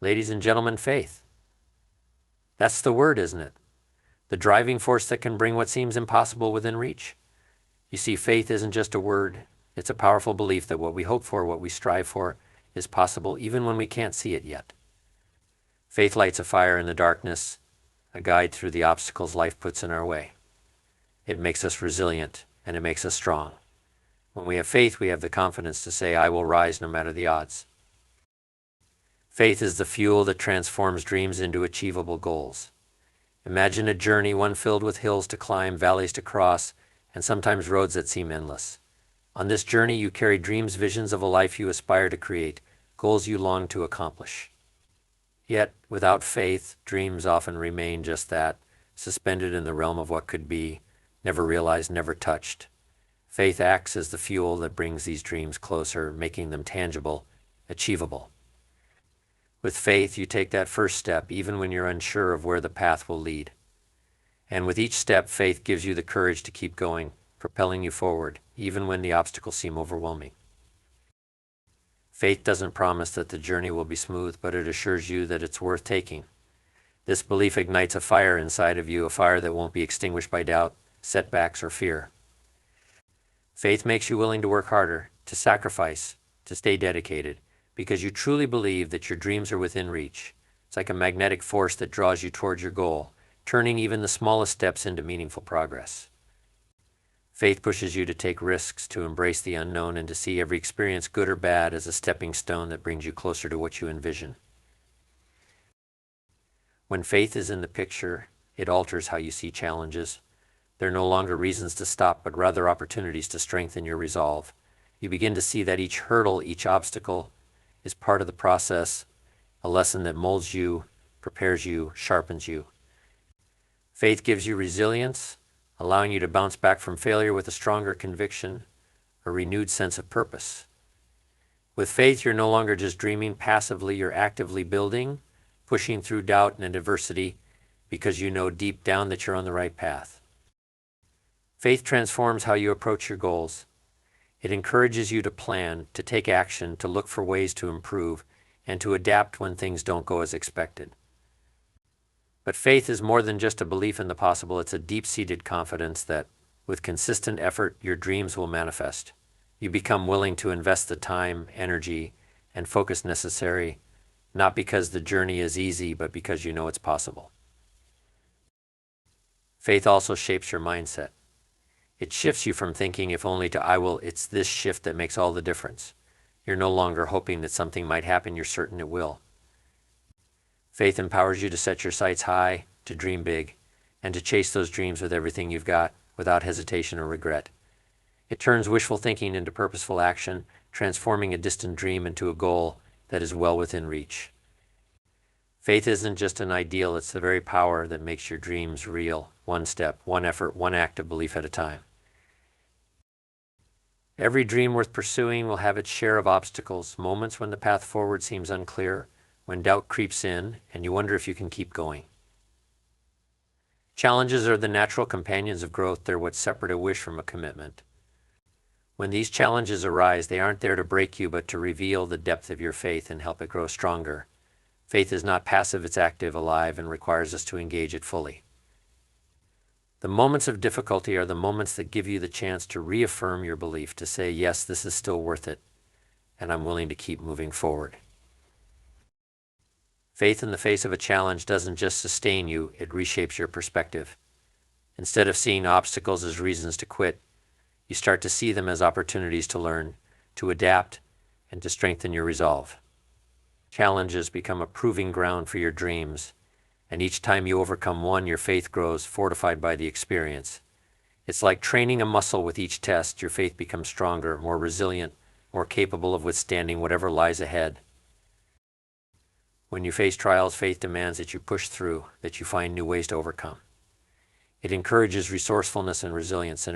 Ladies and gentlemen, faith. That's the word, isn't it? The driving force that can bring what seems impossible within reach. You see, faith isn't just a word. It's a powerful belief that what we hope for, what we strive for, is possible even when we can't see it yet. Faith lights a fire in the darkness, a guide through the obstacles life puts in our way. It makes us resilient, and it makes us strong. When we have faith, we have the confidence to say, I will rise no matter the odds. Faith is the fuel that transforms dreams into achievable goals. Imagine a journey, one filled with hills to climb, valleys to cross, and sometimes roads that seem endless. On this journey, you carry dreams, visions of a life you aspire to create, goals you long to accomplish. Yet, without faith, dreams often remain just that, suspended in the realm of what could be, never realized, never touched. Faith acts as the fuel that brings these dreams closer, making them tangible, achievable. With faith, you take that first step, even when you're unsure of where the path will lead. And with each step, faith gives you the courage to keep going, propelling you forward, even when the obstacles seem overwhelming. Faith doesn't promise that the journey will be smooth, but it assures you that it's worth taking. This belief ignites a fire inside of you, a fire that won't be extinguished by doubt, setbacks, or fear. Faith makes you willing to work harder, to sacrifice, to stay dedicated, because you truly believe that your dreams are within reach. It's like a magnetic force that draws you towards your goal, turning even the smallest steps into meaningful progress. Faith pushes you to take risks, to embrace the unknown, and to see every experience, good or bad, as a stepping stone that brings you closer to what you envision. When faith is in the picture, it alters how you see challenges. They're no longer reasons to stop, but rather opportunities to strengthen your resolve. You begin to see that each hurdle, each obstacle, is part of the process, a lesson that molds you, prepares you, sharpens you. Faith gives you resilience, allowing you to bounce back from failure with a stronger conviction, a renewed sense of purpose. With faith, you're no longer just dreaming passively, you're actively building, pushing through doubt and adversity, because you know deep down that you're on the right path. Faith transforms how you approach your goals. It encourages you to plan, to take action, to look for ways to improve, and to adapt when things don't go as expected. But faith is more than just a belief in the possible. It's a deep-seated confidence that, with consistent effort, your dreams will manifest. You become willing to invest the time, energy, and focus necessary, not because the journey is easy, but because you know it's possible. Faith also shapes your mindset. It shifts you from thinking if only to I will. It's this shift that makes all the difference. You're no longer hoping that something might happen, you're certain it will. Faith empowers you to set your sights high, to dream big, and to chase those dreams with everything you've got, without hesitation or regret. It turns wishful thinking into purposeful action, transforming a distant dream into a goal that is well within reach. Faith isn't just an ideal, it's the very power that makes your dreams real, one step, one effort, one act of belief at a time. Every dream worth pursuing will have its share of obstacles, moments when the path forward seems unclear, when doubt creeps in, and you wonder if you can keep going. Challenges are the natural companions of growth. They're what separate a wish from a commitment. When these challenges arise, they aren't there to break you, but to reveal the depth of your faith and help it grow stronger. Faith is not passive, it's active, alive, and requires us to engage it fully. The moments of difficulty are the moments that give you the chance to reaffirm your belief, to say, yes, this is still worth it, and I'm willing to keep moving forward. Faith in the face of a challenge doesn't just sustain you, it reshapes your perspective. Instead of seeing obstacles as reasons to quit, you start to see them as opportunities to learn, to adapt, and to strengthen your resolve. Challenges become a proving ground for your dreams, and each time you overcome one, your faith grows, fortified by the experience. It's like training a muscle. With each test, your faith becomes stronger, more resilient, more capable of withstanding whatever lies ahead. When you face trials, faith demands that you push through, that you find new ways to overcome. It encourages resourcefulness and resilience, and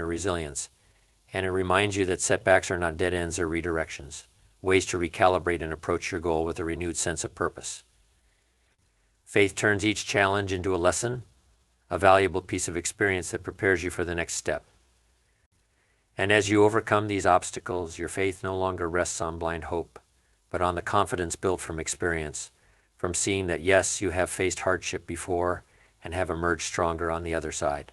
it reminds you that setbacks are not dead ends or redirections, ways to recalibrate and approach your goal with a renewed sense of purpose. Faith turns each challenge into a lesson, a valuable piece of experience that prepares you for the next step. And as you overcome these obstacles, your faith no longer rests on blind hope, but on the confidence built from experience, from seeing that yes, you have faced hardship before and have emerged stronger on the other side.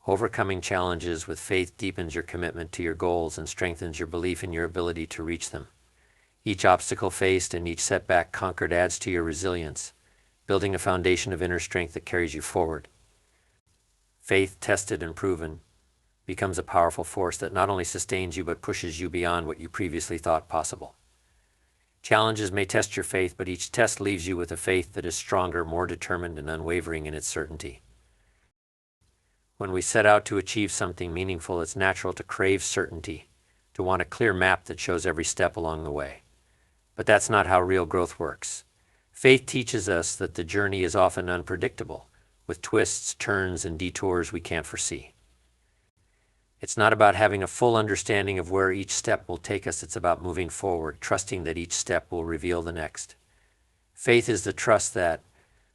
Overcoming challenges with faith deepens your commitment to your goals and strengthens your belief in your ability to reach them. Each obstacle faced and each setback conquered adds to your resilience, building a foundation of inner strength that carries you forward. Faith, tested and proven, becomes a powerful force that not only sustains you but pushes you beyond what you previously thought possible. Challenges may test your faith, but each test leaves you with a faith that is stronger, more determined, and unwavering in its certainty. When we set out to achieve something meaningful, it's natural to crave certainty, to want a clear map that shows every step along the way. But that's not how real growth works. Faith teaches us that the journey is often unpredictable, with twists, turns, and detours we can't foresee. It's not about having a full understanding of where each step will take us. It's about moving forward, trusting that each step will reveal the next. Faith is the trust that,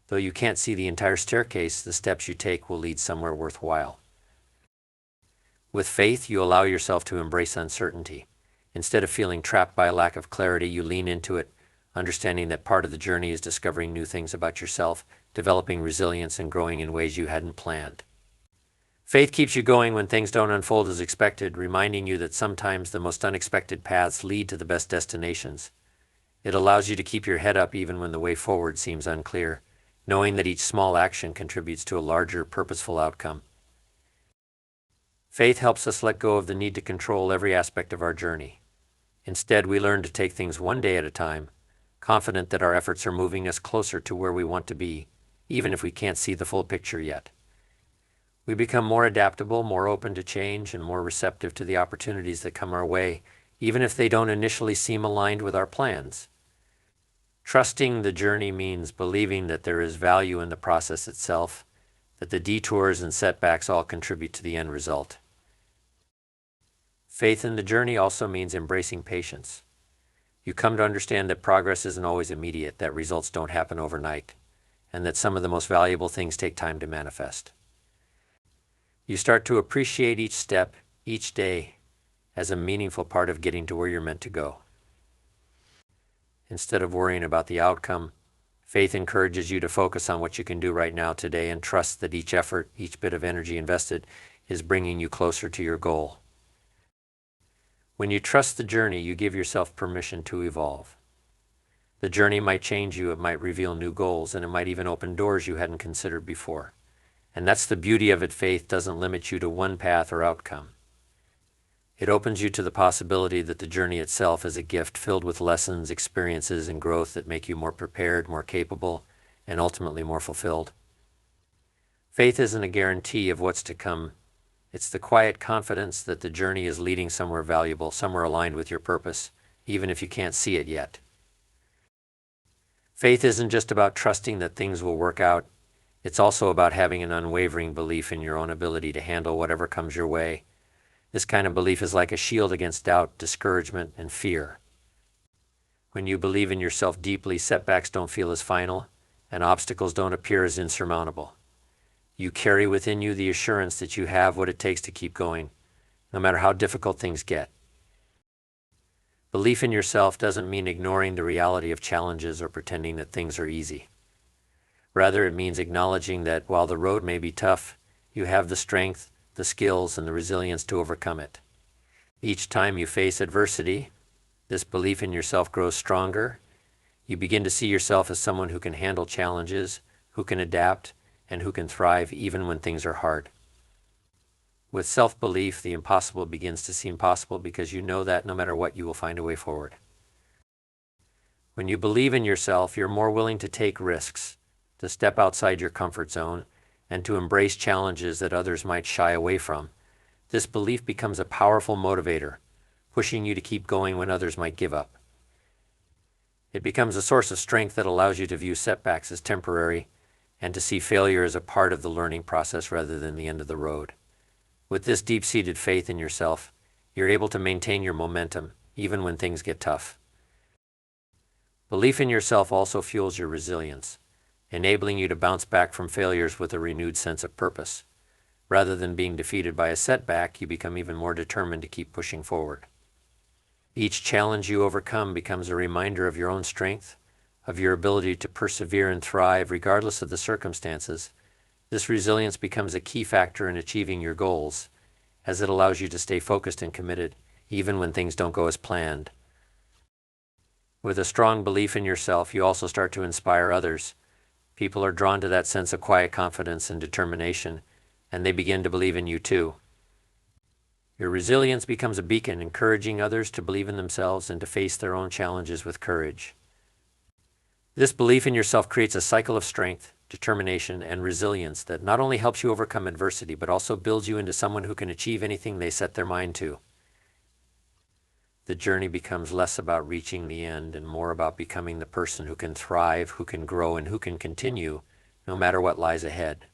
though you can't see the entire staircase, the steps you take will lead somewhere worthwhile. With faith, you allow yourself to embrace uncertainty. Instead of feeling trapped by a lack of clarity, you lean into it, understanding that part of the journey is discovering new things about yourself, developing resilience, and growing in ways you hadn't planned. Faith keeps you going when things don't unfold as expected, reminding you that sometimes the most unexpected paths lead to the best destinations. It allows you to keep your head up even when the way forward seems unclear, knowing that each small action contributes to a larger, purposeful outcome. Faith helps us let go of the need to control every aspect of our journey. Instead, we learn to take things one day at a time, confident that our efforts are moving us closer to where we want to be, even if we can't see the full picture yet. We become more adaptable, more open to change, and more receptive to the opportunities that come our way, even if they don't initially seem aligned with our plans. Trusting the journey means believing that there is value in the process itself, that the detours and setbacks all contribute to the end result. Faith in the journey also means embracing patience. You come to understand that progress isn't always immediate, that results don't happen overnight, and that some of the most valuable things take time to manifest. You start to appreciate each step, each day, as a meaningful part of getting to where you're meant to go. Instead of worrying about the outcome, faith encourages you to focus on what you can do right now today and trust that each effort, each bit of energy invested, is bringing you closer to your goal. When you trust the journey, you give yourself permission to evolve. The journey might change you, it might reveal new goals, and it might even open doors you hadn't considered before. And that's the beauty of it. Faith doesn't limit you to one path or outcome. It opens you to the possibility that the journey itself is a gift filled with lessons, experiences, and growth that make you more prepared, more capable, and ultimately more fulfilled. Faith isn't a guarantee of what's to come. It's the quiet confidence that the journey is leading somewhere valuable, somewhere aligned with your purpose, even if you can't see it yet. Faith isn't just about trusting that things will work out. It's also about having an unwavering belief in your own ability to handle whatever comes your way. This kind of belief is like a shield against doubt, discouragement, and fear. When you believe in yourself deeply, setbacks don't feel as final, and obstacles don't appear as insurmountable. You carry within you the assurance that you have what it takes to keep going, no matter how difficult things get. Belief in yourself doesn't mean ignoring the reality of challenges or pretending that things are easy. Rather, it means acknowledging that while the road may be tough, you have the strength, the skills, and the resilience to overcome it. Each time you face adversity, this belief in yourself grows stronger. You begin to see yourself as someone who can handle challenges, who can adapt, and who can thrive even when things are hard. With self-belief, the impossible begins to seem possible because you know that no matter what, you will find a way forward. When you believe in yourself, you're more willing to take risks, to step outside your comfort zone, and to embrace challenges that others might shy away from. This belief becomes a powerful motivator, pushing you to keep going when others might give up. It becomes a source of strength that allows you to view setbacks as temporary and to see failure as a part of the learning process rather than the end of the road. With this deep-seated faith in yourself, you're able to maintain your momentum even when things get tough. Belief in yourself also fuels your resilience, enabling you to bounce back from failures with a renewed sense of purpose. Rather than being defeated by a setback, you become even more determined to keep pushing forward. Each challenge you overcome becomes a reminder of your own strength, of your ability to persevere and thrive regardless of the circumstances, this resilience becomes a key factor in achieving your goals, as it allows you to stay focused and committed, even when things don't go as planned. With a strong belief in yourself, you also start to inspire others. People are drawn to that sense of quiet confidence and determination, and they begin to believe in you too. Your resilience becomes a beacon, encouraging others to believe in themselves and to face their own challenges with courage. This belief in yourself creates a cycle of strength, determination, and resilience that not only helps you overcome adversity, but also builds you into someone who can achieve anything they set their mind to. The journey becomes less about reaching the end and more about becoming the person who can thrive, who can grow, and who can continue no matter what lies ahead.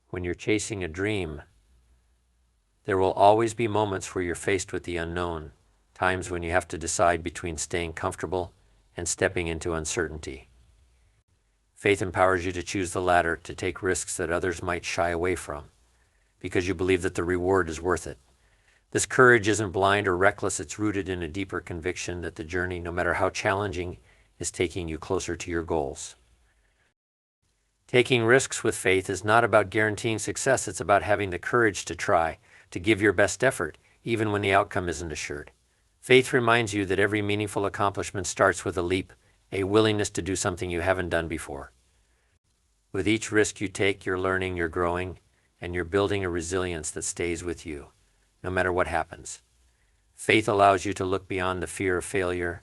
When you're chasing a dream, there will always be moments where you're faced with the unknown, times when you have to decide between staying comfortable and stepping into uncertainty. Faith empowers you to choose the latter, to take risks that others might shy away from, because you believe that the reward is worth it. This courage isn't blind or reckless, it's rooted in a deeper conviction that the journey, no matter how challenging, is taking you closer to your goals. Taking risks with faith is not about guaranteeing success, it's about having the courage to try, to give your best effort, even when the outcome isn't assured. Faith reminds you that every meaningful accomplishment starts with a leap, a willingness to do something you haven't done before. With each risk you take, you're learning, you're growing, and you're building a resilience that stays with you, no matter what happens. Faith allows you to look beyond the fear of failure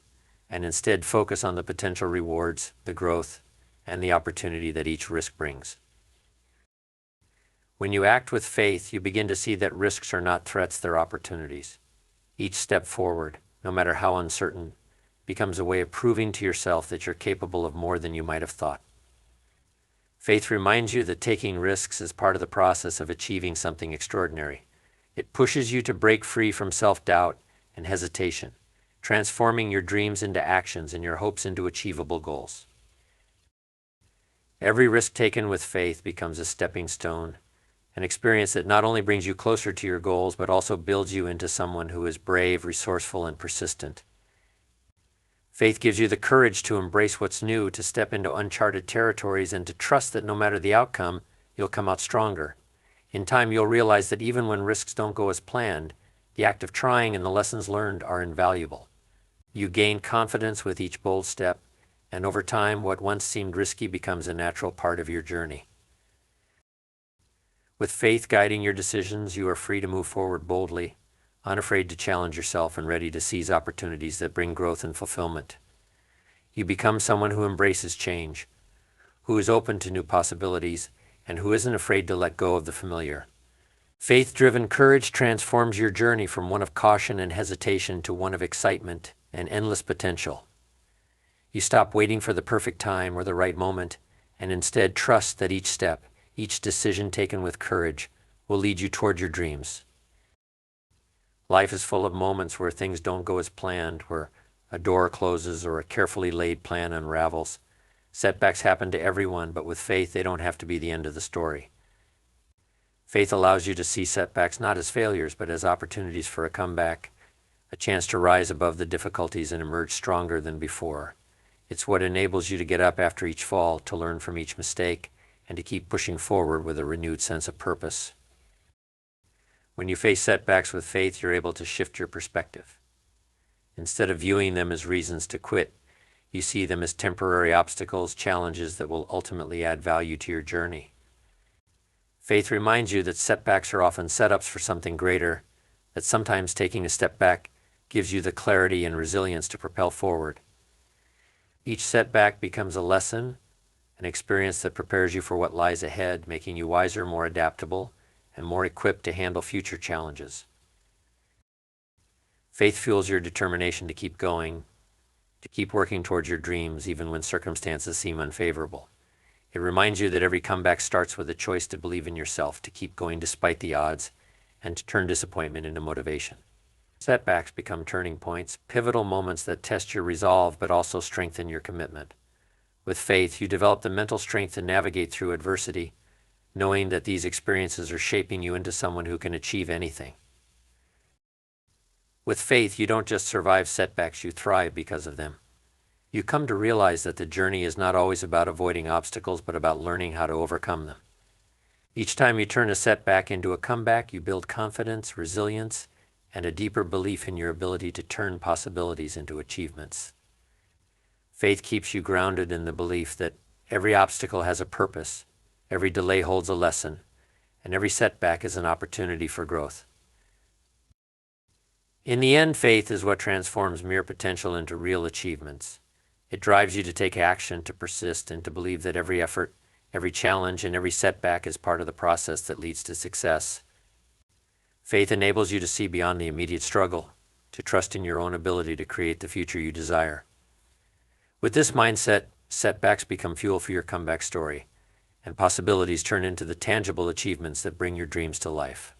and instead focus on the potential rewards, the growth, and the opportunity that each risk brings. When you act with faith, you begin to see that risks are not threats, they're opportunities. Each step forward, no matter how uncertain, becomes a way of proving to yourself that you're capable of more than you might have thought. Faith reminds you that taking risks is part of the process of achieving something extraordinary. It pushes you to break free from self-doubt and hesitation, transforming your dreams into actions and your hopes into achievable goals. Every risk taken with faith becomes a stepping stone, an experience that not only brings you closer to your goals, but also builds you into someone who is brave, resourceful, and persistent. Faith gives you the courage to embrace what's new, to step into uncharted territories, and to trust that no matter the outcome, you'll come out stronger. In time, you'll realize that even when risks don't go as planned, the act of trying and the lessons learned are invaluable. You gain confidence with each bold step, and over time, what once seemed risky becomes a natural part of your journey. With faith guiding your decisions, you are free to move forward boldly, unafraid to challenge yourself and ready to seize opportunities that bring growth and fulfillment. You become someone who embraces change, who is open to new possibilities, and who isn't afraid to let go of the familiar. Faith-driven courage transforms your journey from one of caution and hesitation to one of excitement and endless potential. You stop waiting for the perfect time or the right moment, and instead trust that each step, each decision taken with courage, will lead you toward your dreams. Life is full of moments where things don't go as planned, where a door closes or a carefully laid plan unravels. Setbacks happen to everyone, but with faith, they don't have to be the end of the story. Faith allows you to see setbacks not as failures, but as opportunities for a comeback, a chance to rise above the difficulties and emerge stronger than before. It's what enables you to get up after each fall, to learn from each mistake, and to keep pushing forward with a renewed sense of purpose. When you face setbacks with faith, you're able to shift your perspective. Instead of viewing them as reasons to quit, you see them as temporary obstacles, challenges that will ultimately add value to your journey. Faith reminds you that setbacks are often setups for something greater, that sometimes taking a step back gives you the clarity and resilience to propel forward. Each setback becomes a lesson, an experience that prepares you for what lies ahead, making you wiser, more adaptable, and more equipped to handle future challenges. Faith fuels your determination to keep going, to keep working towards your dreams even when circumstances seem unfavorable. It reminds you that every comeback starts with a choice to believe in yourself, to keep going despite the odds, and to turn disappointment into motivation. Setbacks become turning points, pivotal moments that test your resolve but also strengthen your commitment. With faith, you develop the mental strength to navigate through adversity, knowing that these experiences are shaping you into someone who can achieve anything. With faith, you don't just survive setbacks, you thrive because of them. You come to realize that the journey is not always about avoiding obstacles, but about learning how to overcome them. Each time you turn a setback into a comeback, you build confidence, resilience, and a deeper belief in your ability to turn possibilities into achievements. Faith keeps you grounded in the belief that every obstacle has a purpose, every delay holds a lesson, and every setback is an opportunity for growth. In the end, faith is what transforms mere potential into real achievements. It drives you to take action, to persist, and to believe that every effort, every challenge, and every setback is part of the process that leads to success. Faith enables you to see beyond the immediate struggle, to trust in your own ability to create the future you desire. With this mindset, setbacks become fuel for your comeback story, and possibilities turn into the tangible achievements that bring your dreams to life.